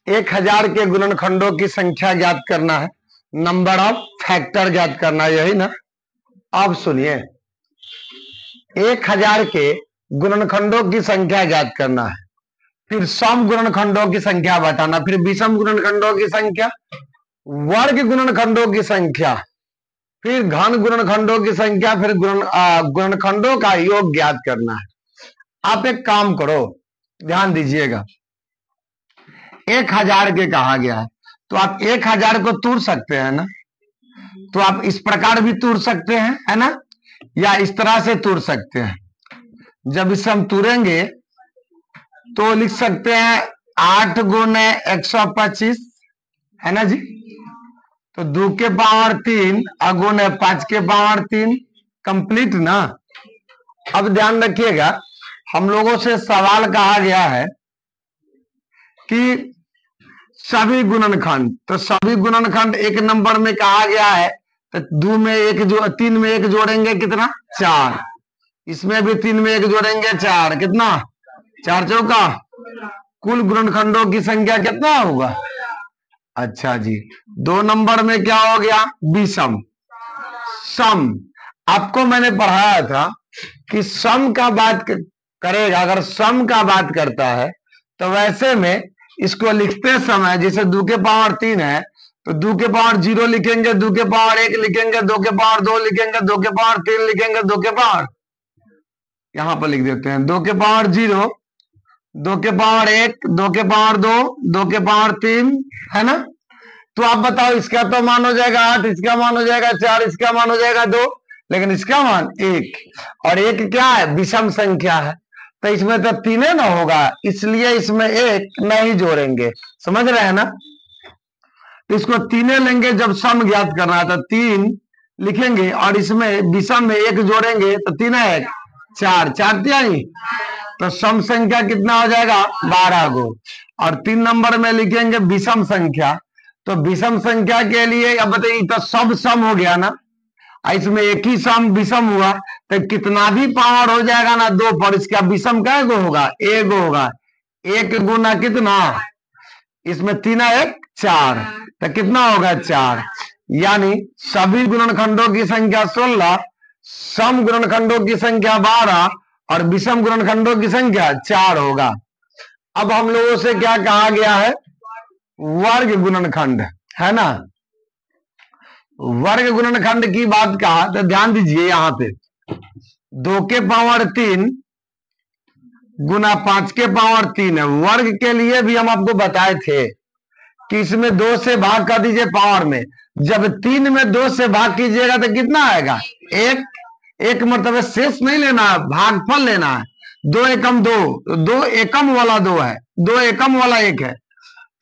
1000 के गुणनखंडों की संख्या ज्ञात करना है, नंबर ऑफ फैक्टर ज्ञात करना है, यही ना। अब सुनिए, 1000 के गुणनखंडों की संख्या ज्ञात करना है, फिर सम गुणनखंडों की संख्या बताना, फिर विषम गुणनखंडों की संख्या, वर्ग गुणनखंडों की संख्या, फिर घन गुणनखंडों की संख्या, फिर गुणनखंडों का योग ज्ञात करना है। आप एक काम करो, ध्यान दीजिएगा, 1000 के कहा गया है तो आप 1000 को तोड़ सकते हैं ना, तो आप इस प्रकार भी तोड़ सकते हैं, है ना, या इस तरह से तोड़ सकते हैं। जब इसे हम तोड़ेंगे तो लिख सकते हैं 8 गुने 125, है ना जी, तो 2 के पावर 3 गुने 5 के पावर 3, कंप्लीट ना। अब ध्यान रखिएगा, हम लोगों से सवाल कहा गया है कि सभी गुणनखंड, तो सभी गुणनखंड एक नंबर में कहा गया है, तो 2 में 1 जो 3 में 1 जोड़ेंगे कितना 4, इसमें भी 3 में 1 जोड़ेंगे 4, कितना 4 चौका, कुल गुणनखंडों की संख्या कितना होगा। अच्छा जी, 2 नंबर में क्या हो गया, विषम। सम, आपको मैंने पढ़ाया था कि सम का बात करेगा, अगर सम का बात करता है तो वैसे में इसको लिखते समय जैसे 2 के पावर 3 है तो 2 के पावर 0 लिखेंगे, 2 के पावर 1 लिखेंगे, 2 के पावर 2 लिखेंगे, 2 के पावर 3 लिखेंगे, 2 के पावर, यहां पर लिख देते हैं 2 के पावर 0, 2 के पावर 1, 2 के पावर 2, 2 के पावर 3, है ना। तो आप बताओ, इसका तो मान हो जाएगा 8, इसका मान हो जाएगा 4, इसका मान हो जाएगा 2, लेकिन इसका मान 1, और 1 क्या है, विषम संख्या है, तो इसमें तो 3 ना होगा, इसलिए इसमें 1 नहीं जोड़ेंगे, समझ रहे हैं ना। तो इसको 3 लेंगे, जब सम ज्ञात करना है तो 3 लिखेंगे, और इसमें विषम में 1 जोड़ेंगे तो 3 1 4, 4 त्याई, तो सम संख्या कितना हो जाएगा 12 गो। और 3 नंबर में लिखेंगे विषम संख्या, तो विषम संख्या के लिए अब बताइए, तो सब सम हो गया ना, इसमें एक ही सम विषम हुआ, तो कितना भी पावर हो जाएगा ना 2 पर, इसका विषम क्या गो होगा, 1 गो होगा, 1 गुना कितना, इसमें 3 1 4, तो कितना होगा 4, यानी सभी गुणनखंडों की संख्या 16, सम गुणनखंडों की संख्या 12 और विषम गुणनखंडों की संख्या 4 होगा। अब हम लोगों से क्या कहा गया है, वर्ग गुणनखंड, है ना। वर्ग गुणनखंड की बात कहा तो ध्यान दीजिए, यहां पे 2 के पावर 3 गुना 5 के पावर 3 है। वर्ग के लिए भी हम आपको बताए थे कि इसमें 2 से भाग कर दीजिए पावर में, जब 3 में 2 से भाग कीजिएगा तो कितना आएगा 1, एक मतलब शेष नहीं लेना है, भागफल लेना है, 2 एकम 2, 2 एकम वाला 2 है, 2 एकम वाला 1 है।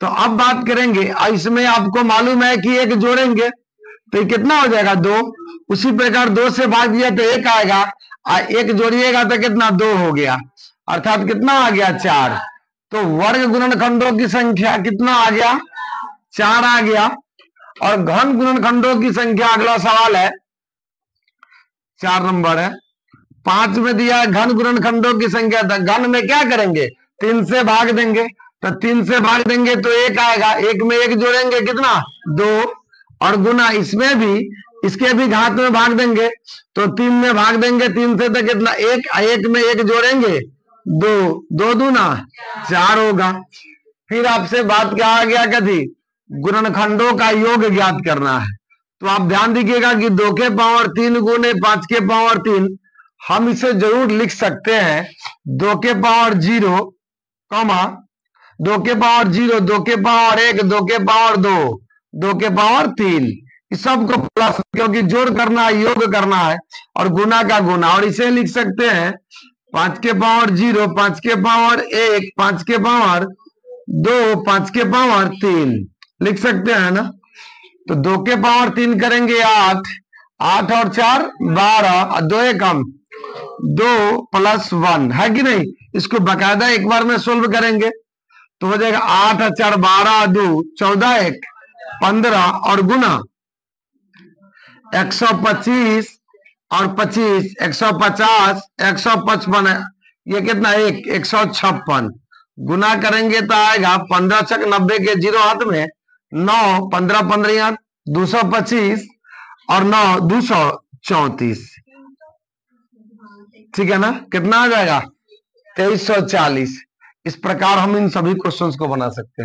तो अब बात करेंगे, इसमें आपको मालूम है कि 1 जोड़ेंगे तो ये कितना हो जाएगा 2, उसी प्रकार 2 से भाग दिया तो 1 आएगा, 1 जोड़िएगा तो कितना 2 हो गया, अर्थात कितना आ गया 4। तो वर्ग गुणनखंडों की संख्या कितना आ गया 4 आ गया। और घन गुणनखंडों की संख्या, अगला सवाल है 4 नंबर है, 5 में दिया है घन गुणनखंडों की संख्या, तो घन में क्या करेंगे 3 से भाग देंगे, तो 3 से भाग देंगे तो 1 आएगा, 1 में 1 जोड़ेंगे कितना 2, और गुना इसमें भी, इसके भी घात में भाग देंगे तो 3 में भाग देंगे, 3 से तो कितना 1, 1 में 1 जोड़ेंगे 2, 2 दूना 4 होगा। फिर आपसे बात क्या आ गया, कथी गुणनखंडों का योग ज्ञात करना है। तो आप ध्यान दीजिएगा कि 2 के पावर 3 गुने 5 के पावर 3, हम इसे जरूर लिख सकते हैं 2 के पावर 0, 2 के पावर 0, 2 के पावर 1, 2 के पावर 2, 2 के पावर 3, इस सबको प्लस, क्योंकि जोड़ करना है, योग करना है, और गुना का गुना, और इसे लिख सकते हैं 5 के पावर 0, 5 के पावर 1, 5 के पावर 2, 5 के पावर 3 लिख सकते हैं ना। तो 2 के पावर 3 करेंगे 8, 8 और 4 12, 2 एकम 2 प्लस 1 है कि नहीं। इसको बकायदा एक बार में सोल्व करेंगे तो हो जाएगा 8 और 4 12, 2 14, 1 15, और गुना 125 और 25 150, 155 ये कितना, 156 गुना करेंगे तो आएगा 15 छक 90 के 0 हाथ में 9, 15 15 225 और 9 234। ठीक है ना, कितना आ जाएगा 2340। इस प्रकार हम इन सभी क्वेश्चंस को बना सकते हैं।